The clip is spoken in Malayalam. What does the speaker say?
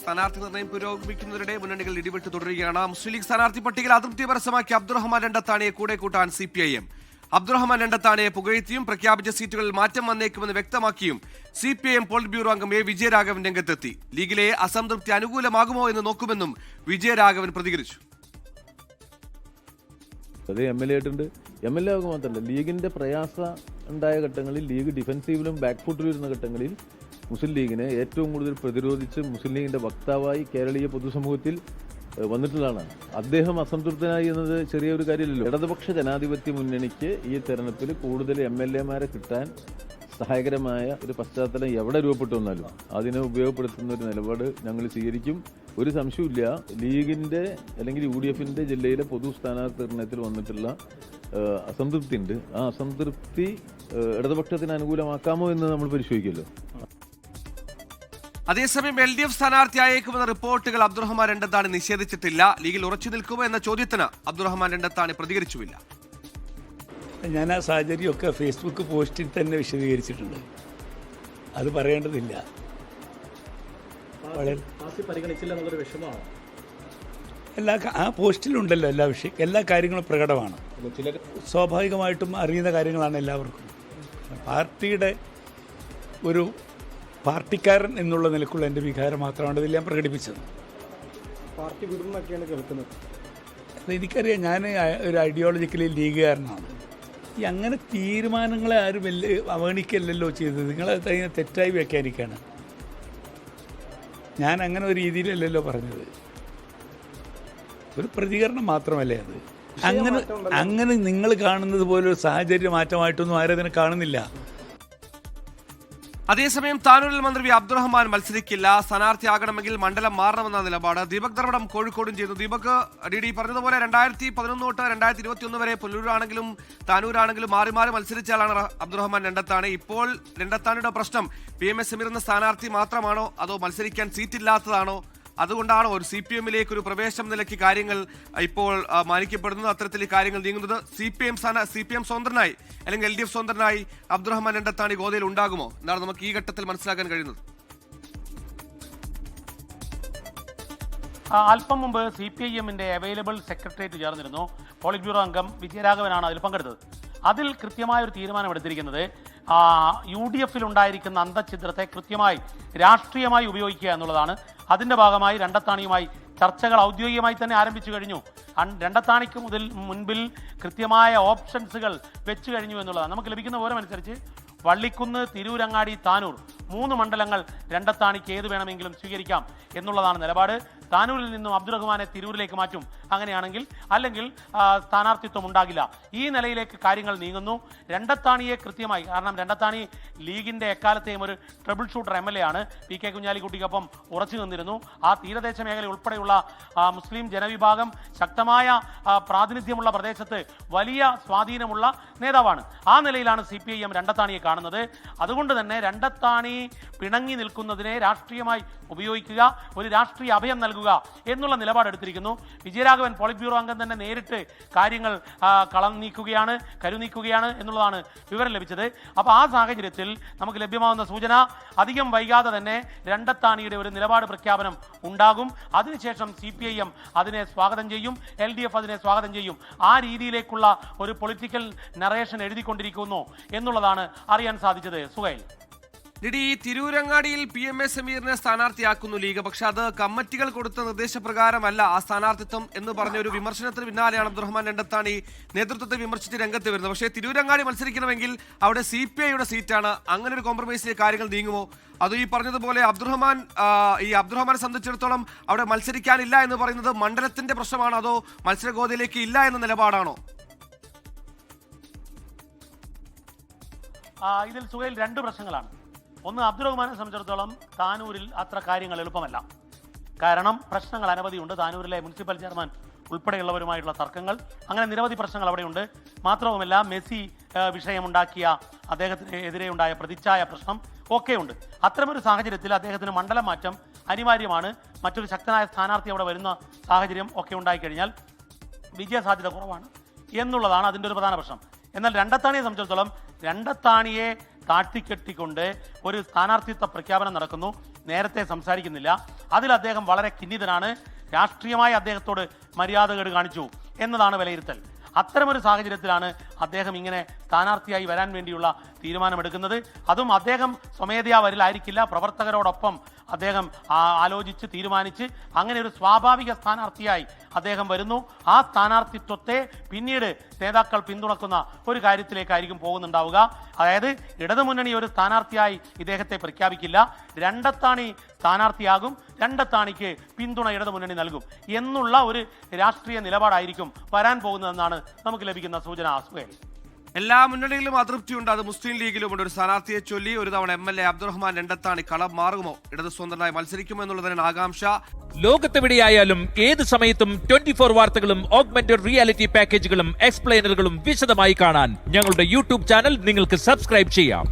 സ്ഥാനാർത്ഥി നിർണ്ണയം പുരോഗമിക്കുന്നതിനിടെ മുന്നണികൾ ഇടിവിട്ട് തുടരുകയാണ്. മുസ്ലിം ലീഗ് സ്ഥാനാർത്ഥി പട്ടികയിൽ അതൃപ്തി പരസ്യമാക്കിയ അബ്ദുറഹ്മാൻ രണ്ടത്താണിയെ കൂടെ കൂട്ടാൻ CPIM. അബ്ദുറഹ്മാൻ രണ്ടത്താണിയെ പുകഴ്ത്തിയും പ്രഖ്യാപിച്ച സീറ്റുകളിൽ മാറ്റം വന്നേക്കുമെന്ന് വ്യക്തമാക്കിയും CPIM പോളിറ്റ് ബ്യൂറോ അംഗം A. വിജയരാഘവൻ രംഗത്തെത്തി. ലീഗിലെ അസംതൃപ്തി അനുകൂലമാകുമോ എന്ന് നോക്കുമെന്നും വിജയരാഘവൻ പ്രതികരിച്ചു. അത് MLA ആയിട്ടുണ്ട്. MLA ആകുക മാത്രമല്ല, ലീഗിന്റെ പ്രയാസ ഉണ്ടായ ഘട്ടങ്ങളിൽ, ലീഗ് ഡിഫൻസീവിലും ബാക്ക് ഫുട്ടിലും ഇരുന്ന ഘട്ടങ്ങളിൽ മുസ്ലിം ലീഗിനെ ഏറ്റവും കൂടുതൽ പ്രതിരോധിച്ച് മുസ്ലിം ലീഗിന്റെ വക്താവായി കേരളീയ പൊതുസമൂഹത്തിൽ വന്നിട്ടുള്ളതാണ്. അദ്ദേഹം അസംതൃപ്തനായി എന്നത് ചെറിയൊരു കാര്യമില്ലല്ലോ. ഇടതുപക്ഷ ജനാധിപത്യ മുന്നണിക്ക് ഈ തെരഞ്ഞെടുപ്പിൽ കൂടുതൽ MLA-മാരെ കിട്ടാൻ സഹായകരമായ ഒരു പശ്ചാത്തലം എവിടെ രൂപപ്പെട്ടു വന്നാലും അതിനെ ഉപയോഗപ്പെടുത്തുന്ന ഒരു നിലപാട് ഞങ്ങൾ സ്വീകരിക്കും. ഒരു സംശയമില്ല, ലീഗിന്റെ അല്ലെങ്കിൽ UDF-ന്റെ ജില്ലയിലെ പൊതു സ്ഥാനാർത്ഥി നിർണ്ണയത്തിൽ വന്നിട്ടുള്ള അസംതൃപ്തി ഉണ്ട്. ആ അസംതൃപ്തി ഇടതുപക്ഷത്തിന് അനുകൂലമാക്കാമോ എന്ന് നമ്മൾ പരിശോധിക്കുമല്ലോ. അതേസമയം LDF സ്ഥാനാർത്ഥിയായേക്കുമെന്ന റിപ്പോർട്ടുകൾ അബ്ദുറഹ്മാൻ രണ്ടത്താണി നിഷേധിച്ചിട്ടില്ല. ലീഗിൽ ഉറച്ചു നിൽക്കുമോ എന്ന ചോദ്യത്തിന് അബ്ദുറഹ്മാൻ രണ്ടത്താണി പ്രതികരിച്ചുമില്ല. ഞാൻ ആ സാഹചര്യമൊക്കെ ഫേസ്ബുക്ക് പോസ്റ്റിൽ തന്നെ വിശദീകരിച്ചിട്ടുണ്ട്, അത് പറയേണ്ടതില്ല. ആ പോസ്റ്റിലുണ്ടല്ലോ എല്ലാ കാര്യങ്ങളും പ്രകടമാണ്. സ്വാഭാവികമായിട്ടും അറിയുന്ന കാര്യങ്ങളാണ് എല്ലാവർക്കും. പാർട്ടിയുടെ ഒരു പാർട്ടിക്കാരൻ എന്നുള്ള നിലക്കുള്ള എൻ്റെ വികാരം മാത്രമാണ് ഇതിൽ ഞാൻ പ്രകടിപ്പിച്ചത്. പാർട്ടി വിടുന്നൊക്കെയാണ് കേൾക്കുന്നത്. എനിക്കറിയാം, ഞാൻ ഒരു ഐഡിയോളജിക്കലി ലീഗുകാരനാണ്. ഈ അങ്ങനെ തീരുമാനങ്ങളെ ആരും അവഗണിക്കല്ലല്ലോ ചെയ്തത്. നിങ്ങളത് അതിനെ തെറ്റായി വ്യാഖ്യാനിക്കുകയാണ്. ഞാൻ അങ്ങനെ ഒരു രീതിയിലല്ലല്ലോ പറഞ്ഞത്. ഒരു പ്രതികരണം മാത്രമല്ലേ അത്. അങ്ങനെ നിങ്ങൾ കാണുന്നത് പോലെ ഒരു സാഹചര്യ മാറ്റമായിട്ടൊന്നും ആരും അതിനെ കാണുന്നില്ല. അതേസമയം താനൂരിൽ മന്ത്രി വി. അബ്ദുറഹ്മാൻ മത്സരിക്കില്ല. സ്ഥാനാർത്ഥിയാകണമെങ്കിൽ മണ്ഡലം മാറണമെന്ന നിലപാട് ദീപക് ധർമ്മടം കോഴിക്കോടും ചെയ്യുന്നു. ദീപക്, DD പറഞ്ഞതുപോലെ 2011 തൊട്ട് 2021 വരെ പുല്ലൂരാണെങ്കിലും താനൂരാണെങ്കിലും മാറി മാറി മത്സരിച്ചാലാണ് അബ്ദുറഹ്മാൻ രണ്ടത്താണി. ഇപ്പോൾ രണ്ടത്താണിയുടെ പ്രശ്നം PMS സമീർ എന്ന സ്ഥാനാർത്ഥി മാത്രമാണോ, അതോ മത്സരിക്കാൻ സീറ്റില്ലാത്തതാണോ? അതുകൊണ്ടാണോ ഒരു CPM-ലേക്ക് ഒരു പ്രവേശം നിലയ്ക്ക് കാര്യങ്ങൾ ഇപ്പോൾ മാനിക്കപ്പെടുന്നത്, അത്തരത്തിൽ കാര്യങ്ങൾ നീങ്ങുന്നത്? CPM സ്വതന്ത്രനായി അല്ലെങ്കിൽ LDF സ്വതന്ത്രനായി അബ്ദുറഹ്മാൻ രണ്ടത്താണി ഗോതയിൽ ഉണ്ടാകുമോ എന്നാണ് നമുക്ക് ഈ ഘട്ടത്തിൽ മനസ്സിലാക്കാൻ കഴിയുന്നത്. അല്പം മുമ്പ് CPIM-ന്റെ അവൈലബിൾ സെക്രട്ടേറിയറ്റ് ചേർന്നിരുന്നു. പോളിറ്റ് ബ്യൂറോ അംഗം വിജയരാഘവനാണ് അതിൽ പങ്കെടുത്തത്. അതിൽ കൃത്യമായ ഒരു തീരുമാനമെടുത്തിരിക്കുന്നത് UDF-ൽ ഉണ്ടായിരിക്കുന്ന അന്തഛിദ്രത്തെ കൃത്യമായി രാഷ്ട്രീയമായി ഉപയോഗിക്കുക എന്നുള്ളതാണ്. അതിൻ്റെ ഭാഗമായി രണ്ടത്താണിയുമായി ചർച്ചകൾ ഔദ്യോഗികമായി തന്നെ ആരംഭിച്ചു കഴിഞ്ഞു. രണ്ടത്താണിക്ക് മുൻപിൽ കൃത്യമായ ഓപ്ഷൻസുകൾ വെച്ചു കഴിഞ്ഞു എന്നുള്ളതാണ്. നമുക്ക് ലഭിക്കുന്ന വിവരമനുസരിച്ച് വള്ളിക്കുന്ന്, തിരൂരങ്ങാടി, താനൂർ 3 മണ്ഡലങ്ങൾ രണ്ടത്താണിക്ക് ഏത് വേണമെങ്കിലും സ്വീകരിക്കാം എന്നുള്ളതാണ് നിലപാട്. താനൂരിൽ നിന്നും അബ്ദുറഹ്മാനെ തിരൂരിലേക്ക് മാറ്റും അങ്ങനെയാണെങ്കിൽ, അല്ലെങ്കിൽ സ്ഥാനാർത്ഥിത്വം ഉണ്ടാകില്ല. ഈ നിലയിലേക്ക് കാര്യങ്ങൾ നീങ്ങുന്നു. രണ്ടത്താണിയെ കൃത്യമായി, കാരണം രണ്ടത്താണി ലീഗിന്റെ എക്കാലത്തെയും ഒരു ട്രബിൾ ഷൂട്ടർ MLA ആണ്. PK കുഞ്ഞാലിക്കുട്ടിക്കൊപ്പം ഉറച്ചു നിന്നിരുന്നു. ആ തീരദേശ മേഖല ഉൾപ്പെടെയുള്ള മുസ്ലിം ജനവിഭാഗം ശക്തമായ പ്രാതിനിധ്യമുള്ള പ്രദേശത്ത് വലിയ സ്വാധീനമുള്ള നേതാവാണ്. ആ നിലയിലാണ് CPIM രണ്ടത്താണിയെ കാണുന്നത്. അതുകൊണ്ട് തന്നെ രണ്ടത്താണി പിണങ്ങി നിൽക്കുന്നതിനെ രാഷ്ട്രീയമായി ഉപയോഗിക്കുക, ഒരു രാഷ്ട്രീയ അഭയം നൽകുക എന്നുള്ള നിലപാടെടുത്തിരിക്കുന്നു. വിജയരാഘവൻ പോളിറ്റ് ബ്യൂറോ അംഗം തന്നെ നേരിട്ട് കാര്യങ്ങൾ കരുനീക്കുകയാണ് എന്നുള്ളതാണ് വിവരം ലഭിച്ചത്. അപ്പോൾ ആ സാഹചര്യത്തിൽ നമുക്ക് ലഭ്യമാകുന്ന സൂചന അധികം വൈകാതെ തന്നെ രണ്ടത്താണിയുടെ ഒരു നിലപാട് പ്രഖ്യാപനം ഉണ്ടാകും. അതിനുശേഷം CPIM അതിനെ സ്വാഗതം ചെയ്യും, LDF അതിനെ സ്വാഗതം ചെയ്യും. ആ രീതിയിലേക്കുള്ള ഒരു പൊളിറ്റിക്കൽ നറേഷൻ എഴുതിക്കൊണ്ടിരിക്കുന്നു എന്നുള്ളതാണ് അറിയാൻ സാധിച്ചത്. സുഹൈൽ, തിരൂരങ്ങാടിയിൽ PMS സമീറിനെ സ്ഥാനാർത്ഥിയാക്കുന്നു ലീഗ്. പക്ഷെ അത് കമ്മിറ്റികൾ കൊടുത്ത നിർദ്ദേശപ്രകാരമല്ല ആ സ്ഥാനാർത്ഥിത്വം എന്ന് പറഞ്ഞ ഒരു വിമർശനത്തിന് പിന്നാലെയാണ് അബ്ദുറഹ്മാൻ രണ്ടത്താണി നേതൃത്വത്തെ വിമർശിച്ച് രംഗത്ത് വരുന്നത്. പക്ഷേ തിരൂരങ്ങാടി മത്സരിക്കണമെങ്കിൽ അവിടെ CPI-യുടെ സീറ്റാണ്. അങ്ങനെ ഒരു കോംപ്രമൈസിലേക്ക് കാര്യങ്ങൾ നീങ്ങുമോ? അത് ഈ പറഞ്ഞതുപോലെ അബ്ദുറഹ്മാനെ സംബന്ധിച്ചിടത്തോളം അവിടെ മത്സരിക്കാനില്ല എന്ന് പറയുന്നത് മണ്ഡലത്തിന്റെ പ്രശ്നമാണോ, അതോ മത്സരഗോതയിലേക്ക് ഇല്ല എന്ന നിലപാടാണോ? ഇതിൽ സുഹൈൽ 2 പ്രശ്നങ്ങളാണ്. ഒന്ന്, അബ്ദുറഹ്മാനെ സംബന്ധിച്ചിടത്തോളം താനൂരിൽ അത്ര കാര്യങ്ങൾ എളുപ്പമല്ല. കാരണം പ്രശ്നങ്ങൾ അനവധിയുണ്ട്. താനൂരിലെ മുനിസിപ്പൽ ചെയർമാൻ ഉൾപ്പെടെയുള്ളവരുമായിട്ടുള്ള തർക്കങ്ങൾ, അങ്ങനെ നിരവധി പ്രശ്നങ്ങൾ അവിടെയുണ്ട്. മാത്രവുമല്ല മെസ്സി വിഷയമുണ്ടാക്കിയ അദ്ദേഹത്തിന് എതിരെയുണ്ടായ പ്രതിച്ഛായ പ്രശ്നം ഒക്കെയുണ്ട്. അത്തരമൊരു സാഹചര്യത്തിൽ അദ്ദേഹത്തിന് മണ്ഡലം മാറ്റം അനിവാര്യമാണ്. മറ്റൊരു ശക്തനായ സ്ഥാനാർത്ഥി അവിടെ വരുന്ന സാഹചര്യം ഒക്കെ ഉണ്ടായിക്കഴിഞ്ഞാൽ വിജയസാധ്യത കുറവാണ് എന്നുള്ളതാണ് അതിൻ്റെ ഒരു പ്രധാന പ്രശ്നം. എന്നാൽ രണ്ടത്താണിയെ സംബന്ധിച്ചിടത്തോളം രണ്ടത്താണിയെ താട്ടിക്കെട്ടിക്കൊണ്ട് ഒരു സ്ഥാനാർത്ഥിത്വ പ്രഖ്യാപനം നടക്കുന്നു. നേരത്തെ സംസാരിക്കുന്നില്ല. അതിൽ അദ്ദേഹം വളരെ ഖിന്നിതനാണ്. രാഷ്ട്രീയമായി അദ്ദേഹത്തോട് മര്യാദകേട് കാണിച്ചു എന്നതാണ് വിലയിരുത്തൽ. അത്തരമൊരു സാഹചര്യത്തിലാണ് അദ്ദേഹം ഇങ്ങനെ സ്ഥാനാർത്ഥിയായി വരാൻ വേണ്ടിയുള്ള തീരുമാനമെടുക്കുന്നത്. അതും അദ്ദേഹം സ്വമേധയാ വരിലായിരിക്കില്ല, പ്രവർത്തകരോടൊപ്പം അദ്ദേഹം ആലോചിച്ച് തീരുമാനിച്ച് അങ്ങനെ ഒരു സ്വാഭാവിക സ്ഥാനാർത്ഥിയായി അദ്ദേഹം വരുന്നു. ആ സ്ഥാനാർത്ഥിത്വത്തെ പിന്നീട് നേതാക്കൾ പിന്തുണക്കുന്ന ഒരു കാര്യത്തിലേക്കായിരിക്കും പോകുന്നുണ്ടാവുക. അതായത് ഇടതുമുന്നണി ഒരു സ്ഥാനാർത്ഥിയായി ഇദ്ദേഹത്തെ പ്രഖ്യാപിക്കില്ല, രണ്ടത്താണി സ്ഥാനാർത്ഥിയാകും, രണ്ടത്താണിക്ക് പിന്തുണ ഇടതുമുന്നണി നൽകും എന്നുള്ള ഒരു രാഷ്ട്രീയ നിലപാടായിരിക്കും വരാൻ പോകുന്നതെന്നാണ് നമുക്ക് ലഭിക്കുന്ന സൂചന. സുഹേൽ, എല്ലാ മുന്നണികളിലും അതൃപ്തിയുണ്ട്. അത് മുസ്ലിം ലീഗിലുമുണ്ട്. ഒരു സ്ഥാനാർത്ഥിയെ ചൊല്ലി ഒരു തവണ MLA അബ്ദുറഹ്മാൻ രണ്ടത്താണി കളം മാറുമോ, ഇടത് സ്വതന്ത്രനായി മത്സരിക്കുമോ എന്നുള്ളതിനാണ് ആകാംക്ഷ. ലോകത്തെവിടെയായാലും ഏത് സമയത്തും 24 വാർത്തകളും ഓഗ്മെന്റഡ് റിയാലിറ്റി പാക്കേജുകളും എക്സ്പ്ലെയിനറുകളും വിശദമായി കാണാൻ ഞങ്ങളുടെ യൂട്യൂബ് ചാനൽ നിങ്ങൾക്ക് സബ്സ്ക്രൈബ് ചെയ്യാം.